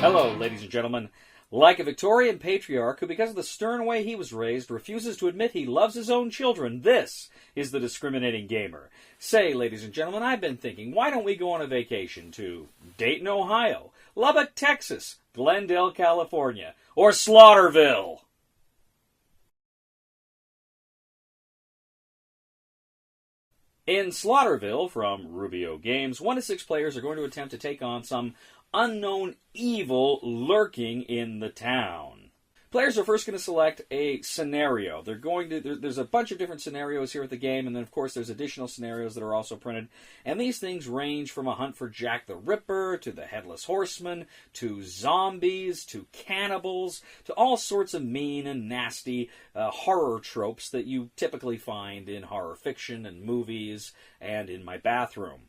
Hello, ladies and gentlemen. Like a Victorian patriarch who, because of the stern way he was raised, refuses to admit he loves his own children, this is the Discriminating Gamer. Say, ladies and gentlemen, I've been thinking, why don't we go on a vacation to Dayton, Ohio, Lubbock, Texas, Glendale, California, or Slaughterville? In Slaughterville, from Rubio Games, 1 to 6 players are going to attempt to take on some unknown evil lurking in the town. Players are first going to select a scenario. There's a bunch of different scenarios here at the game, and then of course there's additional scenarios that are also printed. And these things range from a hunt for Jack the Ripper, to the Headless Horseman, to zombies, to cannibals, to all sorts of mean and nasty horror tropes that you typically find in horror fiction and movies and in my bathroom.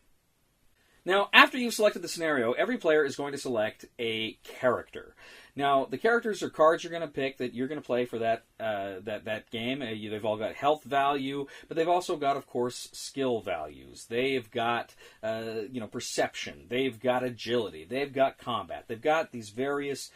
Now, after you've selected the scenario, every player is going to select a character. Now, the characters are cards you're going to pick that you're going to play for that game. They've all got health value, but they've also got, of course, skill values. They've got, perception. They've got agility. They've got combat. They've got these various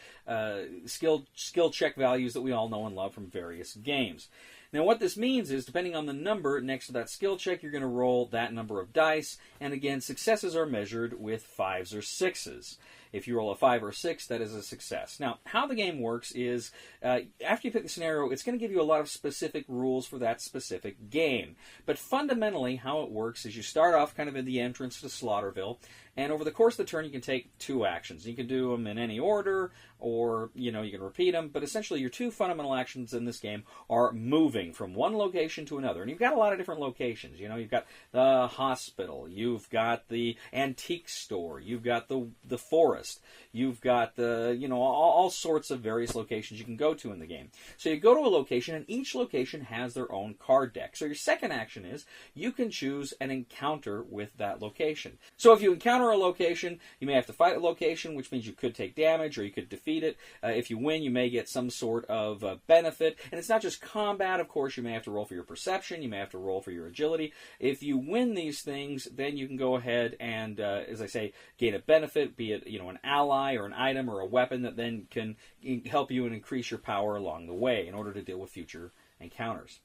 skill check values that we all know and love from various games. Now, what this means is, depending on the number next to that skill check, you're going to roll that number of dice. And again, successes are measured with 5s or 6s. If you roll a 5 or 6, that is a success. Now, how the game works is, after you pick the scenario, it's going to give you a lot of specific rules for that specific game. But fundamentally, how it works is you start off kind of in the entrance to Slaughterville, and over the course of the turn, you can take 2 actions. You can do them in any order, or, you can repeat them, but essentially your 2 fundamental actions in this game are moving from one location to another. And you've got a lot of different locations. You've got the hospital, you've got the antique store, you've got the forest, you've got all sorts of various locations you can go to in the game. So you go to a location, and each location has their own card deck. So your second action is, you can choose an encounter with that location. So if you encounter a location, you may have to fight a location, which means you could take damage or you could defeat it. If you win, you may get some sort of benefit. And it's not just combat, of course. You may have to roll for your perception. You may have to roll for your agility. If you win these things, then you can go ahead and, as I say, gain a benefit, be it an ally or an item or a weapon that then can help you and increase your power along the way in order to deal with future encounters.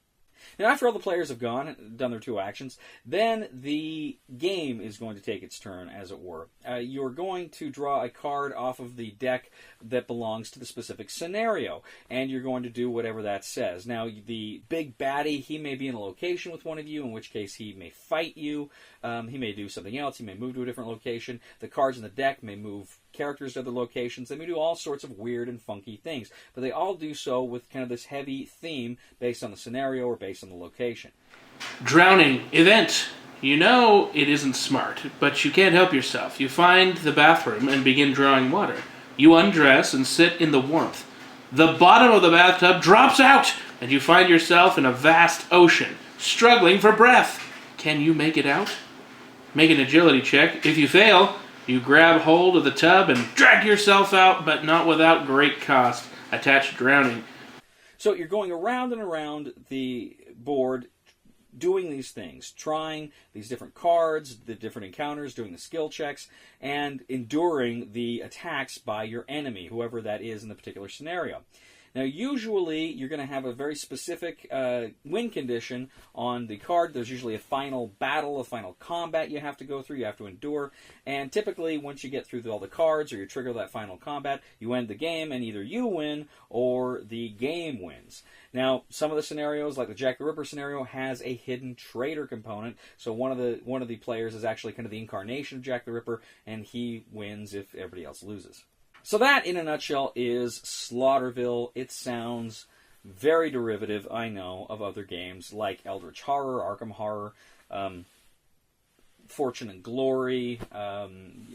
Now, after all the players have gone and done their 2 actions, then the game is going to take its turn, as it were. You're going to draw a card off of the deck that belongs to the specific scenario, and you're going to do whatever that says. Now, the big baddie, he may be in a location with one of you, in which case he may fight you. He may do something else. He may move to a different location. The cards in the deck may move characters to other locations. They may do all sorts of weird and funky things, but they all do so with kind of this heavy theme based on the scenario or based on the location. Drowning event. You know it isn't smart, but you can't help yourself. You find the bathroom and begin drawing water. You undress and sit in the warmth. The bottom of the bathtub drops out, and you find yourself in a vast ocean, struggling for breath. Can you make it out? Make an agility check. If you fail, you grab hold of the tub and drag yourself out, but not without great cost. Attach drowning. So you're going around and around the board doing these things, trying these different cards, the different encounters, doing the skill checks, and enduring the attacks by your enemy, whoever that is in the particular scenario. Now, usually, you're going to have a very specific win condition on the card. There's usually a final battle, a final combat you have to go through, you have to endure. And typically, once you get through all the cards or you trigger that final combat, you end the game, and either you win or the game wins. Now, some of the scenarios, like the Jack the Ripper scenario, has a hidden traitor component. So one of the players is actually kind of the incarnation of Jack the Ripper, and he wins if everybody else loses. So that, in a nutshell, is Slaughterville. It sounds very derivative, I know, of other games like Eldritch Horror, Arkham Horror, Fortune and Glory,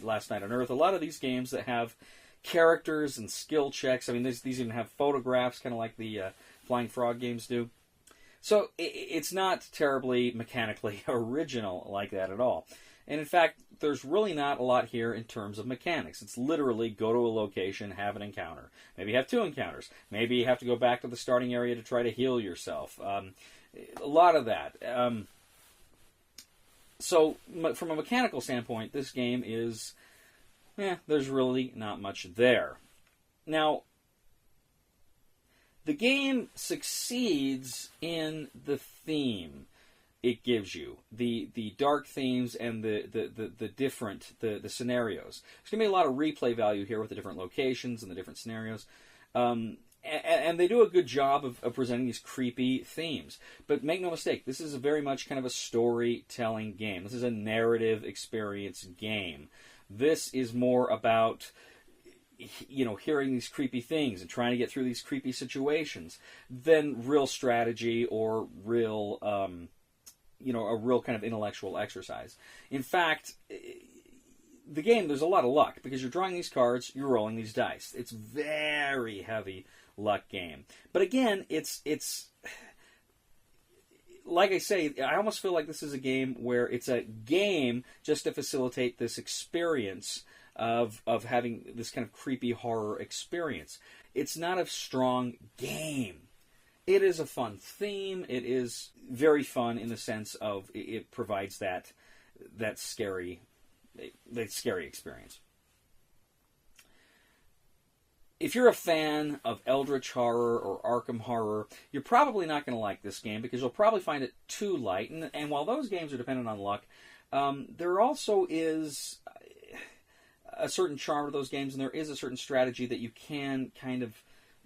Last Night on Earth. A lot of these games that have characters and skill checks. I mean, these even have photographs, kind of like the Flying Frog games do. So it's not terribly mechanically original like that at all. And in fact, there's really not a lot here in terms of mechanics. It's literally go to a location, have an encounter. Maybe have 2 encounters. Maybe you have to go back to the starting area to try to heal yourself. A lot of that. So from a mechanical standpoint, this game is there's really not much there. Now, the game succeeds in the theme it gives you, the dark themes and the different scenarios. There's going to be a lot of replay value here with the different locations and the different scenarios. And they do a good job of presenting these creepy themes. But make no mistake, this is very much kind of a storytelling game. This is a narrative experience game. This is more about, hearing these creepy things and trying to get through these creepy situations than real strategy or real, a real kind of intellectual exercise. In fact, the game, there's a lot of luck because you're drawing these cards, you're rolling these dice. It's very heavy luck game. But again, it's like I say, I almost feel like this is a game where it's a game just to facilitate this experience of having this kind of creepy horror experience. It's not a strong game. It is a fun theme. It is very fun in the sense of it provides that scary experience. If you're a fan of Eldritch horror or Arkham horror, you're probably not going to like this game because you'll probably find it too light. And while those games are dependent on luck, there also is a certain charm to those games, and there is a certain strategy that you can kind of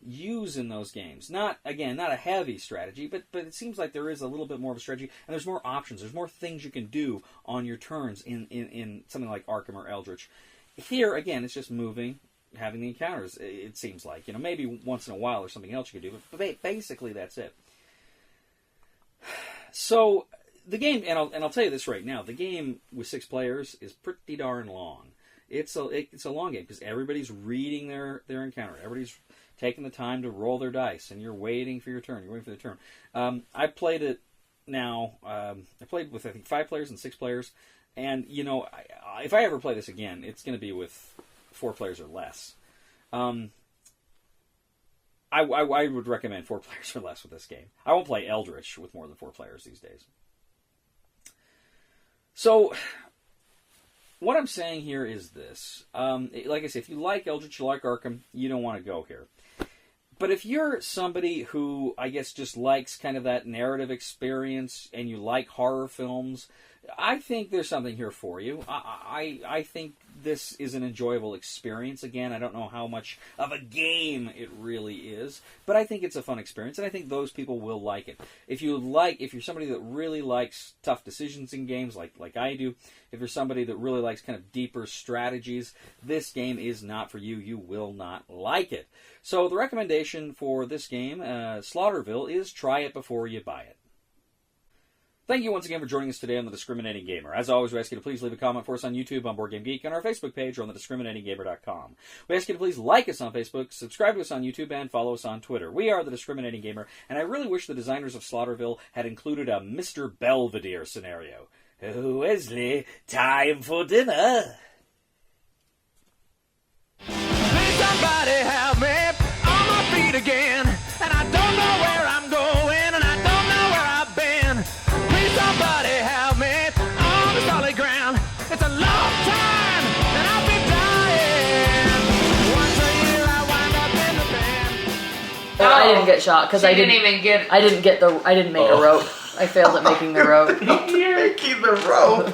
use in those games. Not a heavy strategy, but it seems like there is a little bit more of a strategy, and there's more options. There's more things you can do on your turns in something like Arkham or Eldritch. Here, again, it's just moving, having the encounters, it seems like. Maybe once in a while there's something else you can do, but basically that's it. So, the game, and I'll tell you this right now, the game with 6 players is pretty darn long. It's a long game because everybody's reading their encounter. Everybody's taking the time to roll their dice, and you're waiting for your turn. You're waiting for the turn. I played it now. I played with, I think, 5 players and 6 players. And, if I ever play this again, it's going to be with 4 players or less. I would recommend 4 players or less with this game. I won't play Eldritch with more than 4 players these days. So, what I'm saying here is this. Like I said, if you like Eldritch, you like Arkham, you don't want to go here. But if you're somebody who, I guess, just likes kind of that narrative experience and you like horror films, I think there's something here for you. I think this is an enjoyable experience. Again, I don't know how much of a game it really is, but I think it's a fun experience, and I think those people will like it. If you're somebody that really likes tough decisions in games, like I do, if you're somebody that really likes kind of deeper strategies, this game is not for you. You will not like it. So the recommendation for this game, Slaughterville, is try it before you buy it. Thank you once again for joining us today on The Discriminating Gamer. As always, we ask you to please leave a comment for us on YouTube, on Board Game Geek, on our Facebook page, or on thediscriminatinggamer.com. We ask you to please like us on Facebook, subscribe to us on YouTube, and follow us on Twitter. We are The Discriminating Gamer, and I really wish the designers of Slaughterville had included a Mr. Belvedere scenario. Oh, Wesley, time for dinner! Please somebody help me on my feet again, and I don't know where I'm going, and I don't know where I've been. Please somebody help me on the solid ground. It's a long time, and I've been dying. Once a year I wind up in the band. Well, I didn't get shot because I didn't even get. I didn't make a rope. I failed at making the rope. Making the rope.